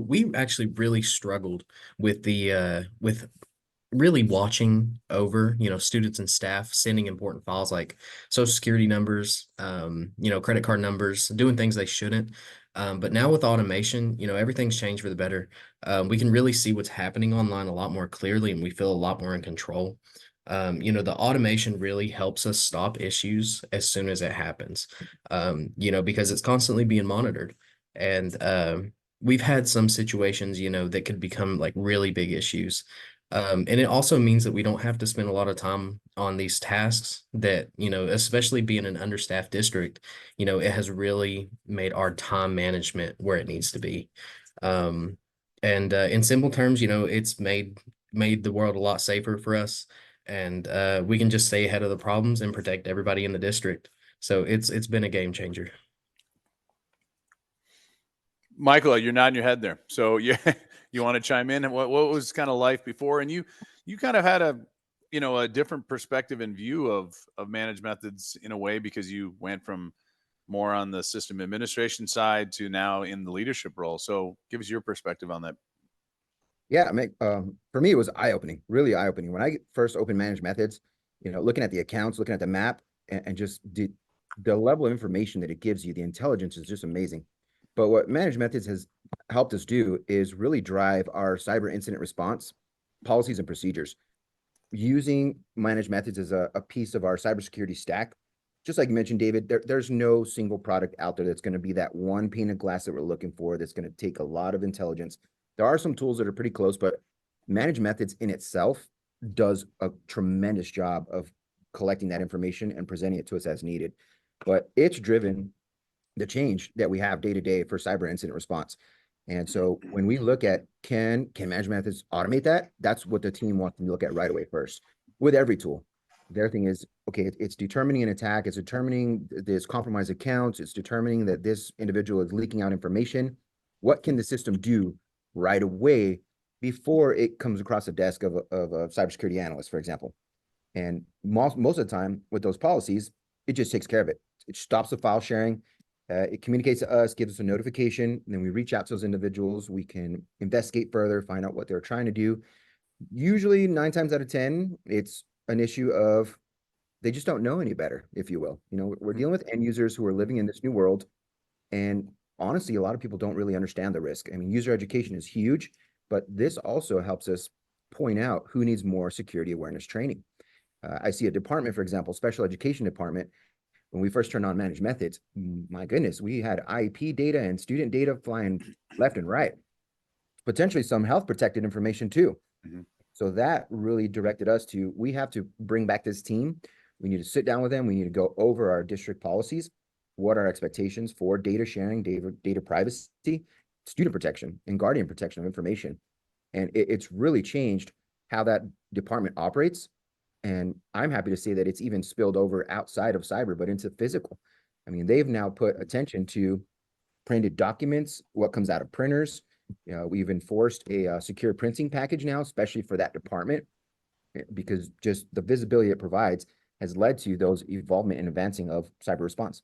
We actually really struggled with with really watching over, students and staff sending important files like social security numbers, credit card numbers, doing things they shouldn't. But now with automation, everything's changed for the better. We can really see what's happening online a lot more clearly, and we feel a lot more in control. The automation really helps us stop issues as soon as it happens, because it's constantly being monitored. And we've had some situations, that could become like really big issues. And it also means that we don't have to spend a lot of time on these tasks that, especially being an understaffed district, it has really made our time management where it needs to be. Um, and in simple terms, it's made the world a lot safer for us, and we can just stay ahead of the problems and protect everybody in the district. So it's been a game changer. Michael, you're nodding your head there. So you you want to chime in? And what was kind of life before? And you kind of had a different perspective and view of managed methods in a way because you went from more on the system administration side to now in the leadership role. So give us your perspective on that. Yeah, for me, it was eye-opening, really eye-opening. When I first opened Managed Methods, looking at the accounts, looking at the map, and just the level of information that it gives you, the intelligence is just amazing. But what Managed Methods has helped us do is really drive our cyber incident response policies and procedures. Using Managed Methods as a piece of our cybersecurity stack, just like you mentioned, David, there's no single product out there that's going to be that one pane of glass that we're looking for that's going to take a lot of intelligence. There are some tools that are pretty close, but Managed Methods in itself does a tremendous job of collecting that information and presenting it to us as needed. But it's driven the change that we have day to day for cyber incident response. And so when we look at can Managed Methods automate that, that's what the team wants to look at right away first with every tool. Their thing is, okay, it's determining an attack, it's determining this compromised accounts, it's determining that this individual is leaking out information. What can the system do right away before it comes across the desk of a cybersecurity analyst, for example? And most of the time with those policies, it just takes care of it. It stops the file sharing. It communicates to us, gives us a notification, and then we reach out to those individuals. We can investigate further, find out what they're trying to do. Usually 9 times out of 10, it's an issue of they just don't know any better, if you will. We're dealing with end users who are living in this new world. And honestly, a lot of people don't really understand the risk. I mean, user education is huge, but this also helps us point out who needs more security awareness training. I see a department, for example, special education department. When we first turned on Managed Methods, my goodness, we had IEP data and student data flying left and right, potentially some health protected information too. Mhm. So that really directed us to, we have to bring back this team. We need to sit down with them. We need to go over our district policies. What are our expectations for data sharing, data privacy, student protection, and guardian protection of information? And it's really changed how that department operates. And I'm happy to say that it's even spilled over outside of cyber, but into physical. I mean, they've now put attention to printed documents, what comes out of printers. We've enforced a secure printing package now, especially for that department, because just the visibility it provides has led to those evolvement and advancing of cyber response.